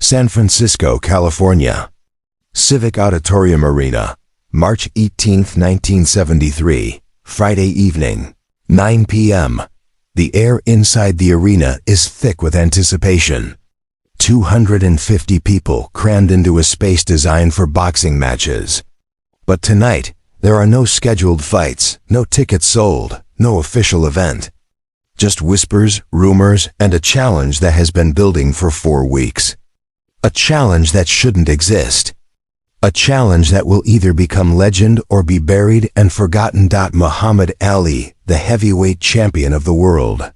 San Francisco, California. Civic Auditorium Arena, March 18, 1973, Friday evening, 9 p.m. The air inside the arena is thick with anticipation. 250 people crammed into a space designed for boxing matches. But tonight, there are no scheduled fights, no tickets sold, no official event. Just whispers, rumors, and a challenge that has been building for 4 weeks. A challenge that shouldn't exist. A challenge that will either become legend or be buried and forgotten. Muhammad Ali, the heavyweight champion of the world.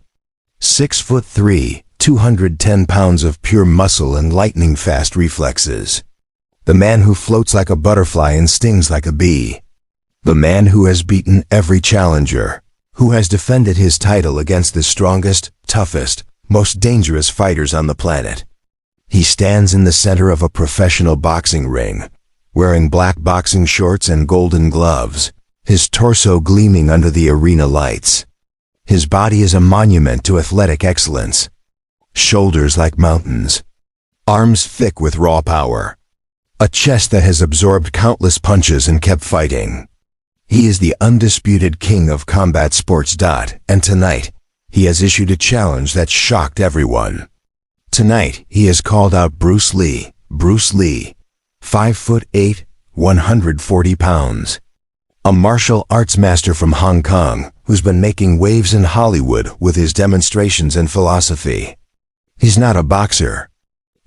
6'3", 210 pounds of pure muscle and lightning-fast reflexes. The man who floats like a butterfly and stings like a bee. The man who has beaten every challenger, who has defended his title against the strongest, toughest, most dangerous fighters on the planet. He stands in the center of a professional boxing ring, wearing black boxing shorts and golden gloves, his torso gleaming under the arena lights. His body is a monument to athletic excellence. Shoulders like mountains. Arms thick with raw power. A chest that has absorbed countless punches and kept fighting. He is the undisputed king of combat sports. And tonight, he has issued a challenge that shocked everyone. Tonight, he has called out Bruce Lee. Bruce Lee, 5'8", 140 pounds. A martial arts master from Hong Kong who's been making waves in Hollywood with his demonstrations and philosophy. He's not a boxer.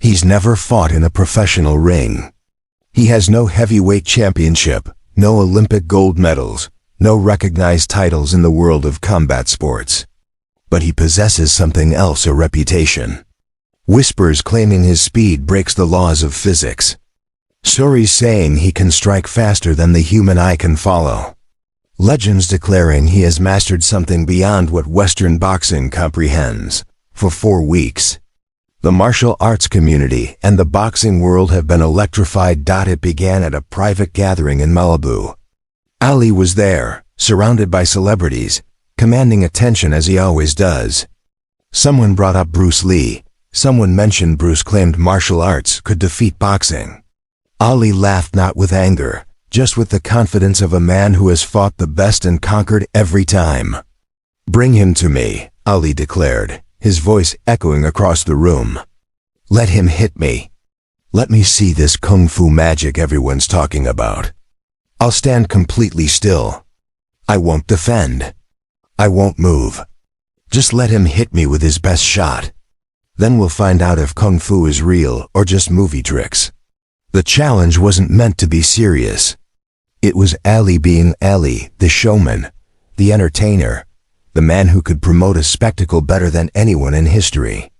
He's never fought in a professional ring. He has no heavyweight championship, no Olympic gold medals, no recognized titles in the world of combat sports. But he possesses something else, a reputation. Whispers claiming his speed breaks the laws of physics. Stories saying he can strike faster than the human eye can follow. Legends declaring he has mastered something beyond what Western boxing comprehends. For 4 weeks, the martial arts community and the boxing world have been electrified. It began at a private gathering in Malibu. Ali was there, surrounded by celebrities, commanding attention as he always does. Someone brought up Bruce Lee. Someone mentioned Bruce claimed martial arts could defeat boxing. Ali laughed, not with anger, just with the confidence of a man who has fought the best and conquered every time. "Bring him to me," Ali declared, his voice echoing across the room. "Let him hit me. Let me see this kung fu magic everyone's talking about. I'll stand completely still. I won't defend. I won't move. Just let him hit me with his best shot. Then we'll find out if kung fu is real or just movie tricks." The challenge wasn't meant to be serious. It was Ali being Ali, the showman, the entertainer, the man who could promote a spectacle better than anyone in history.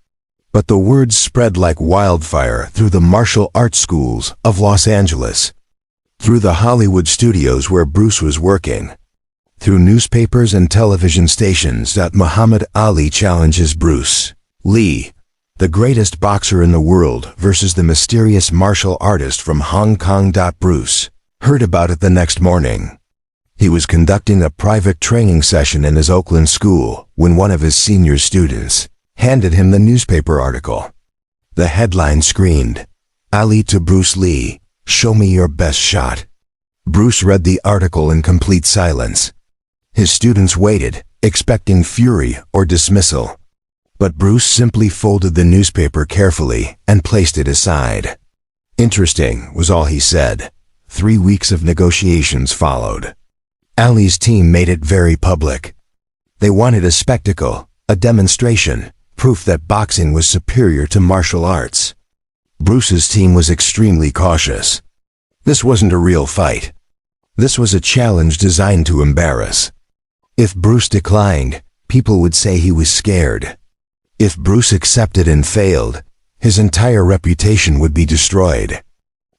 But the word spread like wildfire through the martial arts schools of Los Angeles, through the Hollywood studios where Bruce was working, through newspapers and television stations. Muhammad Ali challenges Bruce Lee, the greatest boxer in the world, versus the mysterious martial artist from Hong Kong. Bruce heard about it the next morning. He was conducting a private training session in his Oakland school when one of his senior students handed him the newspaper article. The headline screamed, "Ali to Bruce Lee, show me your best shot." Bruce read the article in complete silence. His students waited, expecting fury or dismissal. But Bruce simply folded the newspaper carefully and placed it aside. "Interesting," was all he said. 3 weeks of negotiations followed. Ali's team made it very public. They wanted a spectacle, a demonstration, proof that boxing was superior to martial arts. Bruce's team was extremely cautious. This wasn't a real fight. This was a challenge designed to embarrass. If Bruce declined, people would say he was scared. If Bruce accepted and failed, his entire reputation would be destroyed.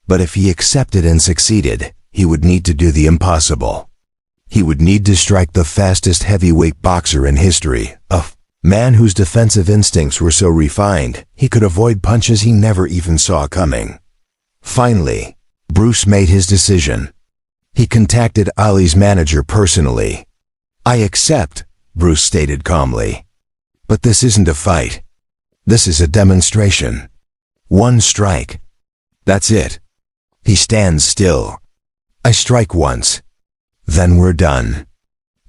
But if he accepted and succeeded, he would need to do the impossible. He would need to strike the fastest heavyweight boxer in history, a man whose defensive instincts were so refined, he could avoid punches he never even saw coming. Finally, Bruce made his decision. He contacted Ali's manager personally. "I accept," Bruce stated calmly. "But this isn't a fight. This is a demonstration. One strike. That's it. He stands still. I strike once. Then we're done.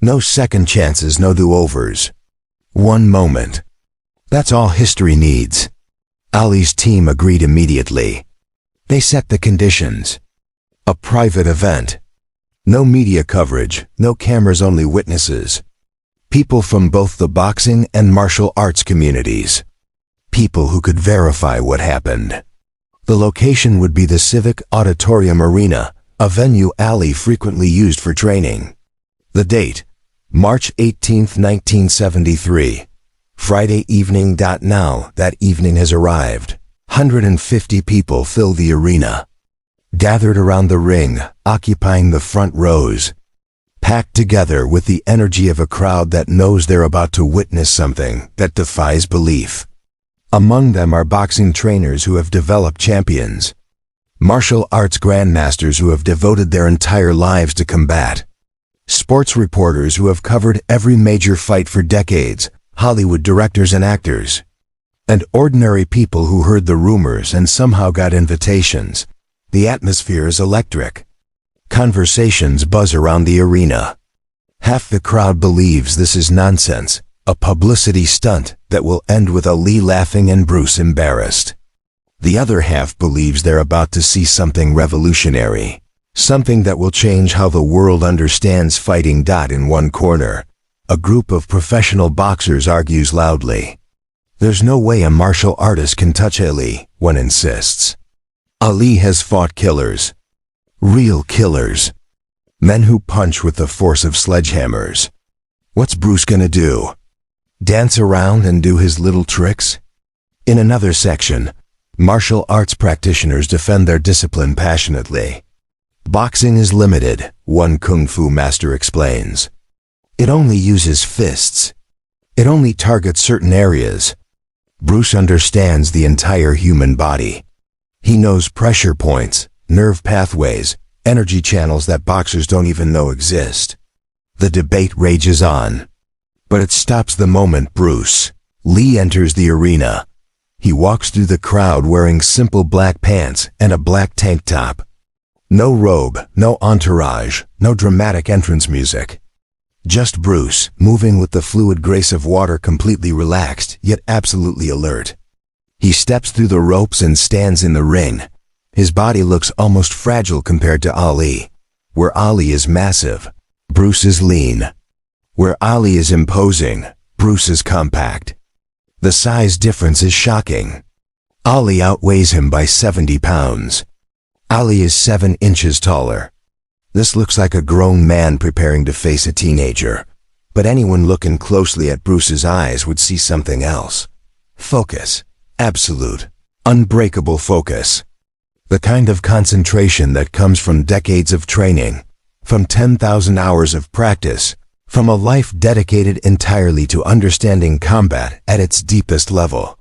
No second chances, no do-overs. One moment. That's all history needs. Ali's team agreed immediately. They set the conditions. A private event. No media coverage, no cameras, only witnesses. People from both the boxing and martial arts communities. People who could verify what happened. The location would be the Civic Auditorium Arena, a venue Ali frequently used for training. The date, March 18, 1973. Friday evening. Now that evening has arrived. 150 people fill the arena. Gathered around the ring, occupying the front rows. Packed together with the energy of a crowd that knows they're about to witness something that defies belief. Among them are boxing trainers who have developed champions. Martial arts grandmasters who have devoted their entire lives to combat. Sports reporters who have covered every major fight for decades. Hollywood directors and actors. And ordinary people who heard the rumors and somehow got invitations. The atmosphere is electric. Conversations buzz around the arena. Half the crowd believes this is nonsense, a publicity stunt that will end with Ali laughing and Bruce embarrassed. The other half believes they're about to see something revolutionary, something that will change how the world understands fighting. In one corner, a group of professional boxers argues loudly. There's no way a martial artist can touch Ali, one insists. Ali has fought killers. Real killers. Men who punch with the force of sledgehammers. What's Bruce gonna do? Dance around and do his little tricks? In another section, martial arts practitioners defend their discipline passionately. Boxing is limited, one kung fu master explains. It only uses fists. It only targets certain areas. Bruce understands the entire human body. He knows pressure points, nerve pathways, energy channels that boxers don't even know exist. The debate rages on. But it stops the moment Bruce Lee enters the arena. He walks through the crowd wearing simple black pants and a black tank top. No robe, no entourage, no dramatic entrance music. Just Bruce, moving with the fluid grace of water, completely relaxed, yet absolutely alert. He steps through the ropes and stands in the ring. His body looks almost fragile compared to Ali. Where Ali is massive, Bruce is lean. Where Ali is imposing, Bruce is compact. The size difference is shocking. Ali outweighs him by 70 pounds. Ali is 7 inches taller. This looks like a grown man preparing to face a teenager. But anyone looking closely at Bruce's eyes would see something else. Focus. Absolute, unbreakable focus. The kind of concentration that comes from decades of training, from 10,000 hours of practice, from a life dedicated entirely to understanding combat at its deepest level.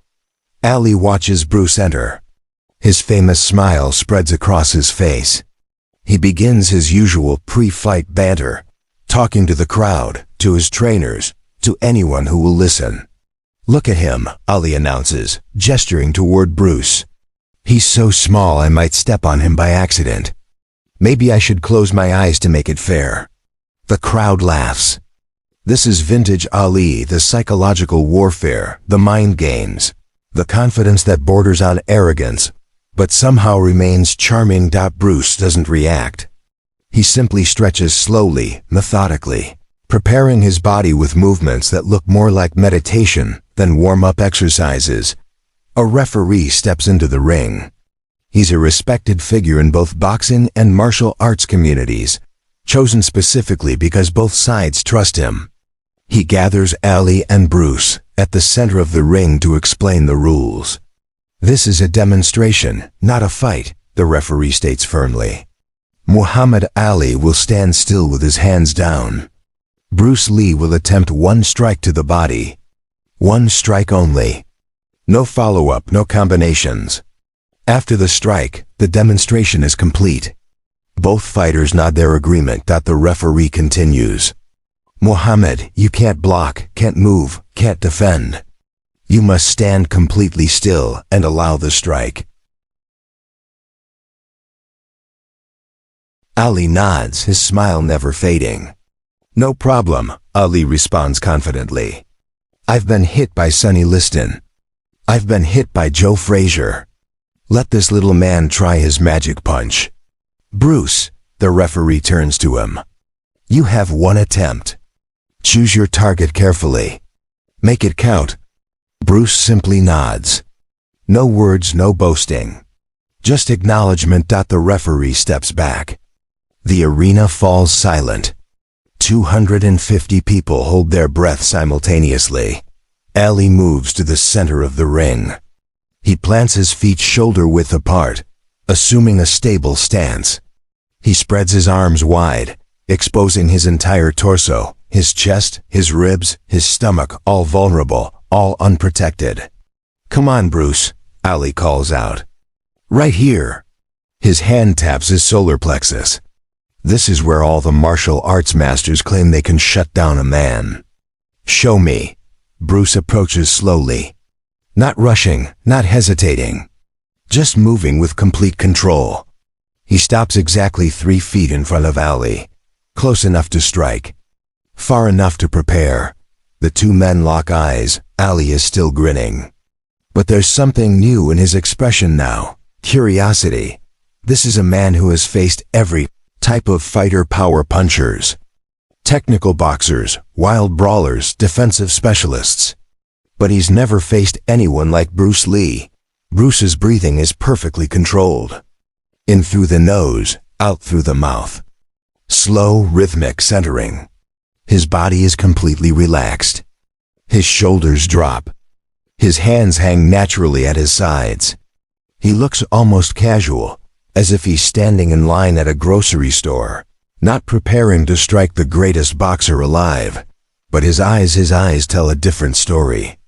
Ali watches Bruce enter. His famous smile spreads across his face. He begins his usual pre-fight banter, talking to the crowd, to his trainers, to anyone who will listen. Look at him, Ali announces, gesturing toward Bruce. He's so small I might step on him by accident. Maybe I should close my eyes to make it fair. The crowd laughs. This is vintage Ali, the psychological warfare, the mind games, the confidence that borders on arrogance, but somehow remains charming. Bruce doesn't react. He simply stretches slowly, methodically, preparing his body with movements that look more like meditation than warm-up exercises. A referee steps into the ring. He's a respected figure in both boxing and martial arts communities, chosen specifically because both sides trust him. He gathers Ali and Bruce at the center of the ring to explain the rules. This is a demonstration, not a fight, the referee states firmly. Muhammad Ali will stand still with his hands down. Bruce Lee will attempt one strike to the body. One strike only. No follow-up, no combinations. After the strike, the demonstration is complete. Both fighters nod their agreement. The referee continues. Muhammad, you can't block, can't move, can't defend. You must stand completely still and allow the strike. Ali nods, his smile never fading. No problem, Ali responds confidently. I've been hit by Sonny Liston. I've been hit by Joe Frazier. Let this little man try his magic punch. Bruce, the referee turns to him. You have one attempt. Choose your target carefully. Make it count. Bruce simply nods. No words, no boasting. Just acknowledgement. The referee steps back. The arena falls silent. 250 people hold their breath simultaneously. Ali moves to the center of the ring. He plants his feet shoulder-width apart, assuming a stable stance. He spreads his arms wide, exposing his entire torso, his chest, his ribs, his stomach, all vulnerable, all unprotected. Come on, Bruce, Ali calls out. Right here. His hand taps his solar plexus. This is where all the martial arts masters claim they can shut down a man. Show me. Bruce approaches slowly. Not rushing, not hesitating. Just moving with complete control. He stops exactly 3 feet in front of Ali. Close enough to strike. Far enough to prepare. The two men lock eyes. Ali is still grinning. But there's something new in his expression now. Curiosity. This is a man who has faced every type of fighter, power punchers, technical boxers, wild brawlers, defensive specialists. But he's never faced anyone like Bruce Lee. Bruce's breathing is perfectly controlled. In through the nose, out through the mouth. Slow, rhythmic centering. His body is completely relaxed. His shoulders drop. His hands hang naturally at his sides. He looks almost casual, as if he's standing in line at a grocery store, not preparing to strike the greatest boxer alive. But his eyes tell a different story.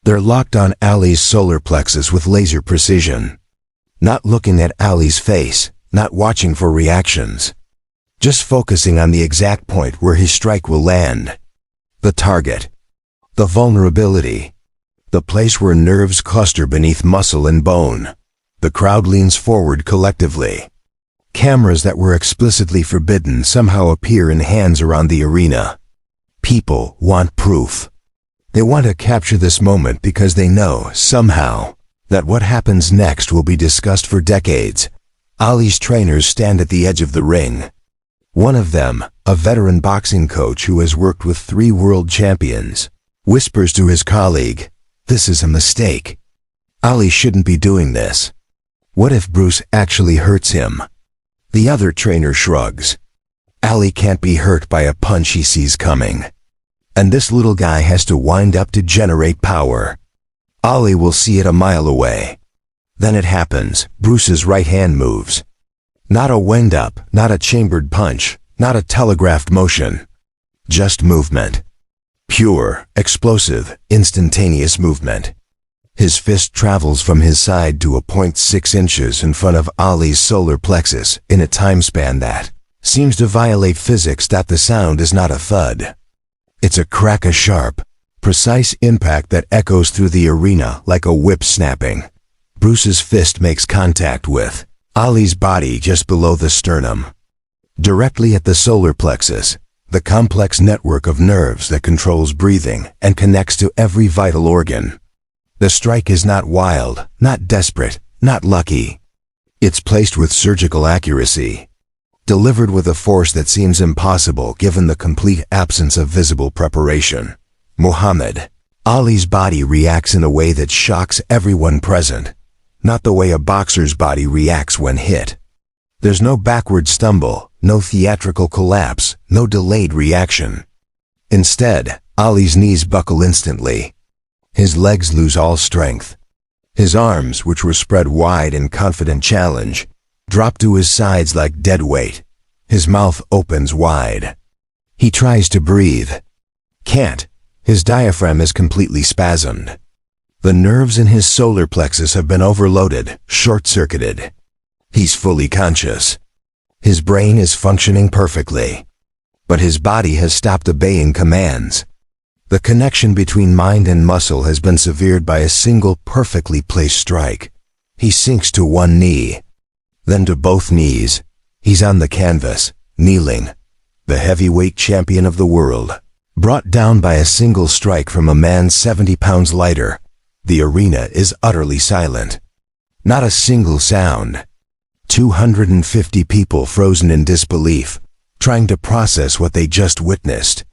They're locked on Ali's solar plexus with laser precision. Not looking at Ali's face, not watching for reactions. Just focusing on the exact point where his strike will land. The target. The vulnerability. The place where nerves cluster beneath muscle and bone. The crowd leans forward collectively. Cameras that were explicitly forbidden somehow appear in hands around the arena. People want proof. They want to capture this moment because they know, somehow, that what happens next will be discussed for decades. Ali's trainers stand at the edge of the ring. One of them, a veteran boxing coach who has worked with 3 world champions, whispers to his colleague, "This is a mistake. Ali shouldn't be doing this. What if Bruce actually hurts him?" The other trainer shrugs. Ali can't be hurt by a punch he sees coming. And this little guy has to wind up to generate power. Ali will see it a mile away. Then it happens. Bruce's right hand moves. Not a wind-up, not a chambered punch, not a telegraphed motion. Just movement. Pure, explosive, instantaneous movement. His fist travels from his side to a point 6 inches in front of Ali's solar plexus in a time span that seems to violate physics. The sound is not a thud. It's a crack, a sharp, precise impact that echoes through the arena like a whip snapping. Bruce's fist makes contact with Ali's body just below the sternum. Directly at the solar plexus, the complex network of nerves that controls breathing and connects to every vital organ. The strike is not wild, not desperate, not lucky. It's placed with surgical accuracy. Delivered with a force that seems impossible given the complete absence of visible preparation. Muhammad Ali's body reacts in a way that shocks everyone present, not the way a boxer's body reacts when hit. There's no backward stumble, no theatrical collapse, no delayed reaction. Instead, Ali's knees buckle instantly. His legs lose all strength. His arms, which were spread wide in confident challenge, drop to his sides like dead weight. His mouth opens wide. He tries to breathe. Can't. His diaphragm is completely spasmed. The nerves in his solar plexus have been overloaded, short-circuited. He's fully conscious. His brain is functioning perfectly. But his body has stopped obeying commands. The connection between mind and muscle has been severed by a single perfectly placed strike. He sinks to one knee, then to both knees. He's on the canvas, kneeling, the heavyweight champion of the world, brought down by a single strike from a man 70 pounds lighter. The arena is utterly silent. Not a single sound. 250 people frozen in disbelief, trying to process what they just witnessed,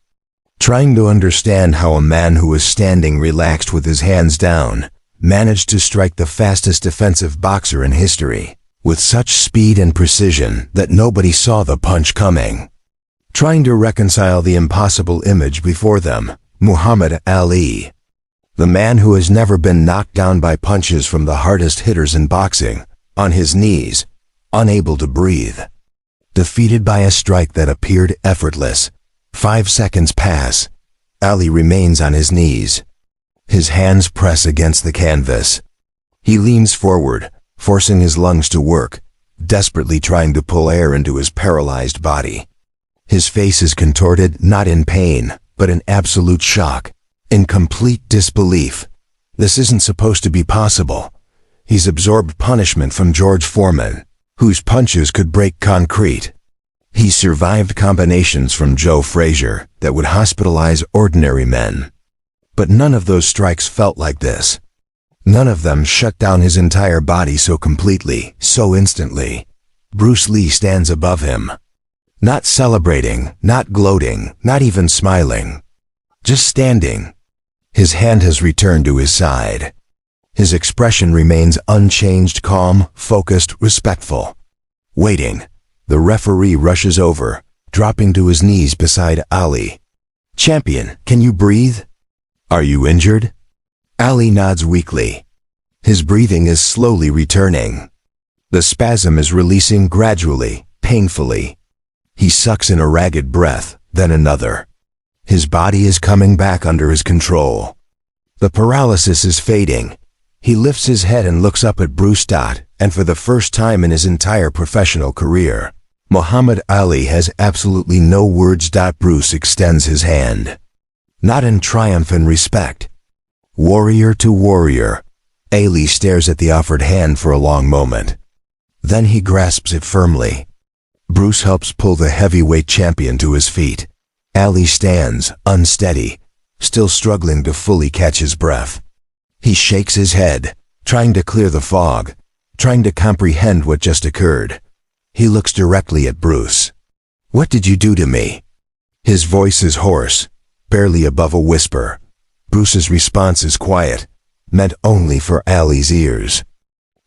trying to understand how a man who was standing relaxed with his hands down managed to strike the fastest defensive boxer in history with such speed and precision that nobody saw the punch coming. Trying to reconcile the impossible image before them, Muhammad Ali, the man who has never been knocked down by punches from the hardest hitters in boxing, on his knees, unable to breathe. Defeated by a strike that appeared effortless. 5 seconds pass. Ali remains on his knees. His hands press against the canvas. He leans forward, forcing his lungs to work, desperately trying to pull air into his paralyzed body. His face is contorted, not in pain, but in absolute shock, in complete disbelief. This isn't supposed to be possible. He's absorbed punishment from George Foreman, whose punches could break concrete. He survived combinations from Joe Frazier that would hospitalize ordinary men. But none of those strikes felt like this. None of them shut down his entire body so completely, so instantly. Bruce Lee stands above him. Not celebrating, not gloating, not even smiling. Just standing. His hand has returned to his side. His expression remains unchanged, calm, focused, respectful. Waiting. The referee rushes over, dropping to his knees beside Ali. "Champion, can you breathe? Are you injured?" Ali nods weakly. His breathing is slowly returning. The spasm is releasing gradually, painfully. He sucks in a ragged breath, then another. His body is coming back under his control. The paralysis is fading. He lifts his head and looks up at Bruce. And for the first time in his entire professional career, Muhammad Ali has absolutely no words. Bruce extends his hand. Not in triumph and respect. Warrior to warrior, Ali stares at the offered hand for a long moment. Then he grasps it firmly. Bruce helps pull the heavyweight champion to his feet. Ali stands, unsteady, still struggling to fully catch his breath. He shakes his head, trying to clear the fog, trying to comprehend what just occurred. He looks directly at Bruce. "What did you do to me?" His voice is hoarse, barely above a whisper. Bruce's response is quiet, meant only for Ali's ears.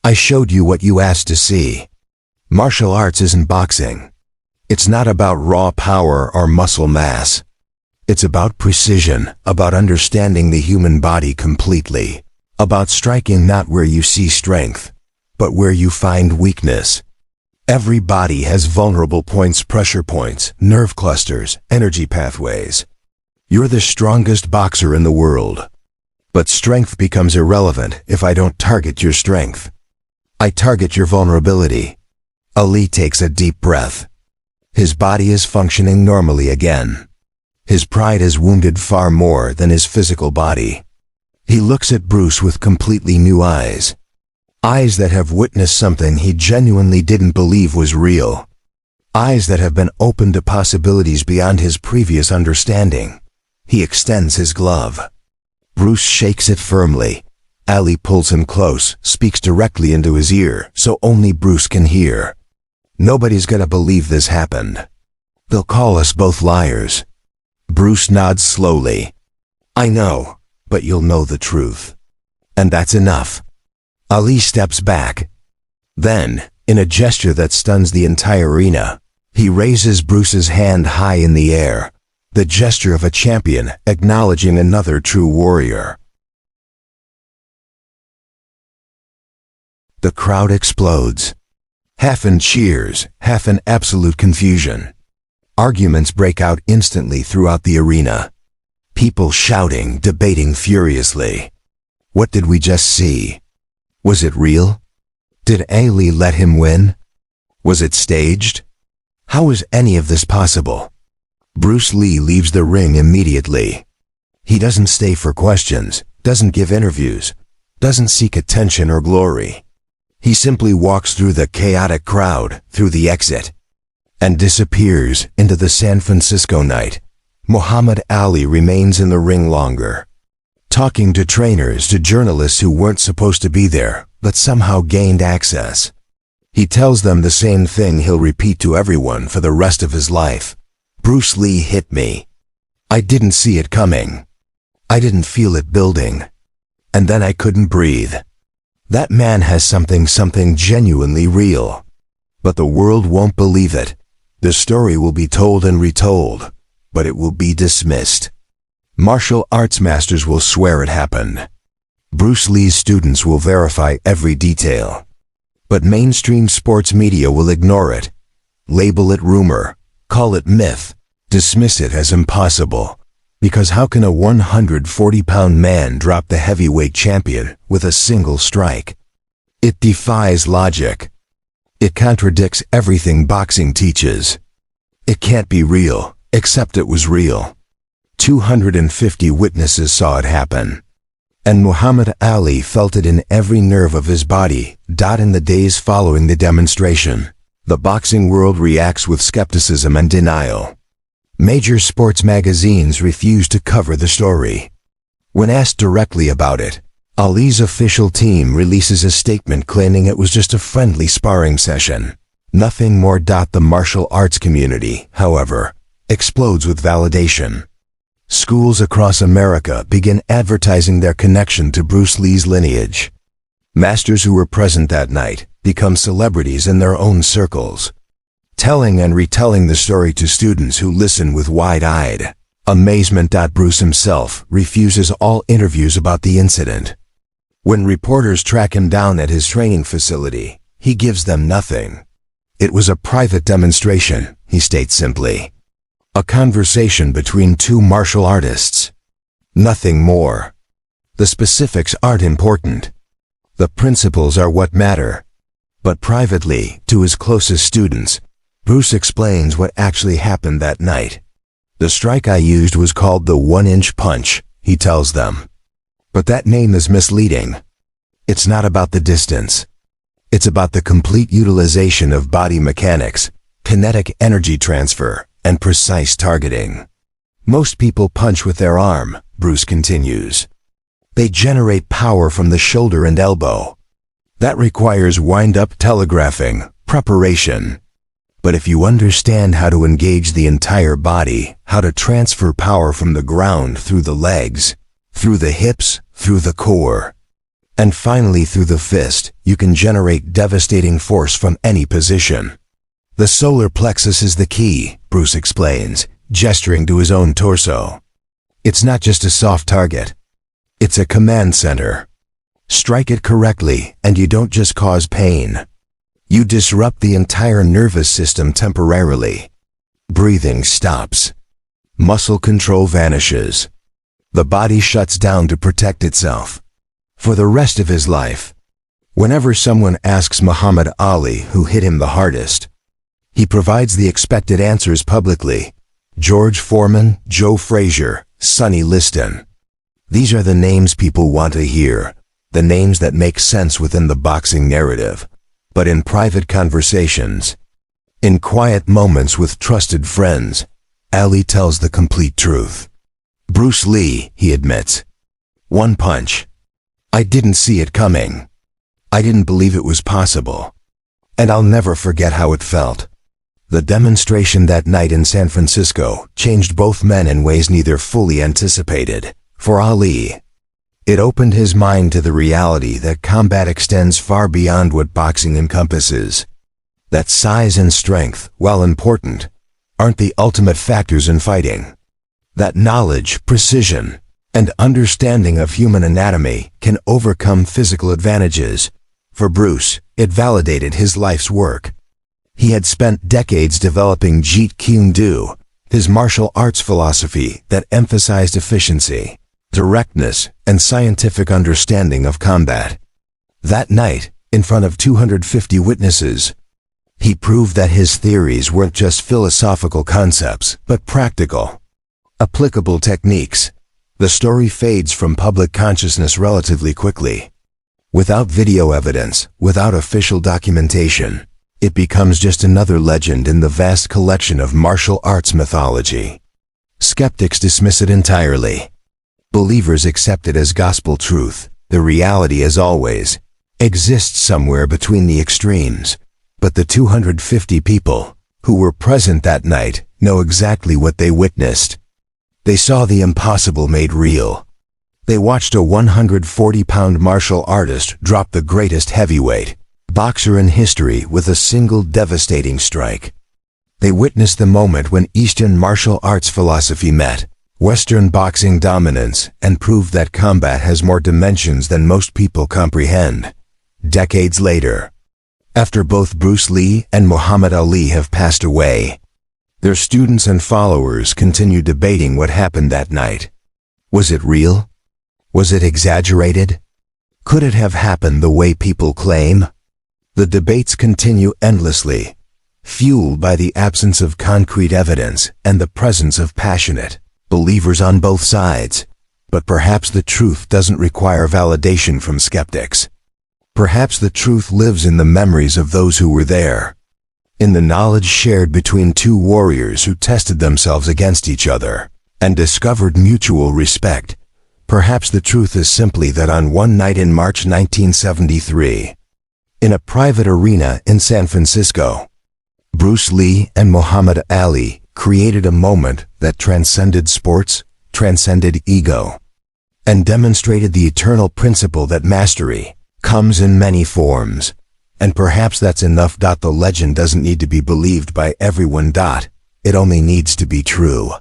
"I showed you what you asked to see. Martial arts isn't boxing. It's not about raw power or muscle mass. It's about precision, about understanding the human body completely, about striking not where you see strength, but where you find weakness. Every body has vulnerable points, pressure points, nerve clusters, energy pathways. You're the strongest boxer in the world. But strength becomes irrelevant if I don't target your strength. I target your vulnerability." Ali takes a deep breath. His body is functioning normally again. His pride is wounded far more than his physical body. He looks at Bruce with completely new eyes. Eyes that have witnessed something he genuinely didn't believe was real. Eyes that have been open to possibilities beyond his previous understanding. He extends his glove. Bruce shakes it firmly. Ali pulls him close, speaks directly into his ear, so only Bruce can hear. "Nobody's gonna believe this happened. They'll call us both liars." Bruce nods slowly. "I know, but you'll know the truth. And that's enough." Ali steps back. Then, in a gesture that stuns the entire arena, he raises Bruce's hand high in the air, the gesture of a champion acknowledging another true warrior. The crowd explodes. Half in cheers, half in absolute confusion. Arguments break out instantly throughout the arena. People shouting, debating furiously. What did we just see? Was it real? Did Ali let him win? Was it staged? How is any of this possible? Bruce Lee leaves the ring immediately. He doesn't stay for questions, doesn't give interviews, doesn't seek attention or glory. He simply walks through the chaotic crowd, through the exit, and disappears into the San Francisco night. Muhammad Ali remains in the ring longer, talking to trainers, to journalists who weren't supposed to be there, but somehow gained access. He tells them the same thing he'll repeat to everyone for the rest of his life. Bruce Lee hit me. I didn't see it coming. I didn't feel it building. And then I couldn't breathe. That man has something genuinely real. But the world won't believe it. The story will be told and retold, but it will be dismissed. Martial arts masters will swear it happened. Bruce Lee's students will verify every detail. But mainstream sports media will ignore it, label it rumor, call it myth, dismiss it as impossible. Because how can a 140-pound man drop the heavyweight champion with a single strike? It defies logic. It contradicts everything boxing teaches. It can't be real, except it was real. 250 witnesses saw it happen. And Muhammad Ali felt it in every nerve of his body. In the days following the demonstration, the boxing world reacts with skepticism and denial. Major sports magazines refuse to cover the story. When asked directly about it, Ali's official team releases a statement claiming it was just a friendly sparring session. Nothing more. The martial arts community, however, explodes with validation. Schools across America begin advertising their connection to Bruce Lee's lineage. Masters who were present that night become celebrities in their own circles, telling and retelling the story to students who listen with wide-eyed amazement. Bruce himself refuses all interviews about the incident. When reporters track him down at his training facility, he gives them nothing. It was a private demonstration, he states simply. A conversation between two martial artists. Nothing more. The specifics aren't important. The principles are what matter. But privately, to his closest students, Bruce explains what actually happened that night. The strike I used was called the 1-inch punch, he tells them. But that name is misleading. It's not about the distance. It's about the complete utilization of body mechanics, kinetic energy transfer, and precise targeting. Most people punch with their arm, Bruce continues. They generate power from the shoulder and elbow. That requires wind-up telegraphing, preparation. But if you understand how to engage the entire body, how to transfer power from the ground through the legs, through the hips, through the core, and finally through the fist, you can generate devastating force from any position. The solar plexus is the key, Bruce explains, gesturing to his own torso. It's not just a soft target. It's a command center. Strike it correctly, and you don't just cause pain. You disrupt the entire nervous system temporarily. Breathing stops. Muscle control vanishes. The body shuts down to protect itself. For the rest of his life, whenever someone asks Muhammad Ali who hit him the hardest, he provides the expected answers publicly. George Foreman, Joe Frazier, Sonny Liston. These are the names people want to hear, the names that make sense within the boxing narrative. But in private conversations, in quiet moments with trusted friends, Ali tells the complete truth. Bruce Lee, he admits. One punch. I didn't see it coming. I didn't believe it was possible. And I'll never forget how it felt. The demonstration that night in San Francisco changed both men in ways neither fully anticipated. For Ali, it opened his mind to the reality that combat extends far beyond what boxing encompasses. That size and strength, while important, aren't the ultimate factors in fighting. That knowledge, precision, and understanding of human anatomy can overcome physical advantages. For Bruce, it validated his life's work. He had spent decades developing Jeet Kune Do, his martial arts philosophy that emphasized efficiency, directness, and scientific understanding of combat. That night, in front of 250 witnesses, he proved that his theories weren't just philosophical concepts, but practical, applicable techniques. The story fades from public consciousness relatively quickly. Without video evidence, without official documentation, it becomes just another legend in the vast collection of martial arts mythology. Skeptics dismiss it entirely. Believers accept it as gospel truth. The reality, as always, exists somewhere between the extremes. But the 250 people who were present that night know exactly what they witnessed. They saw the impossible made real. They watched a 140-pound martial artist drop the greatest heavyweight boxer in history with a single devastating strike. They witnessed the moment when Eastern martial arts philosophy met Western boxing dominance and proved that combat has more dimensions than most people comprehend. Decades later, after both Bruce Lee and Muhammad Ali have passed away, their students and followers continue debating what happened that night. Was it real? Was it exaggerated? Could it have happened the way people claim? The debates continue endlessly, fueled by the absence of concrete evidence and the presence of passionate believers on both sides. But perhaps the truth doesn't require validation from skeptics. Perhaps the truth lives in the memories of those who were there, in the knowledge shared between two warriors who tested themselves against each other and discovered mutual respect. Perhaps the truth is simply that on one night in March 1973, in a private arena in San Francisco, Bruce Lee and Muhammad Ali created a moment that transcended sports, transcended ego, and demonstrated the eternal principle that mastery comes in many forms. And perhaps that's enough. The legend doesn't need to be believed by everyone. It only needs to be true.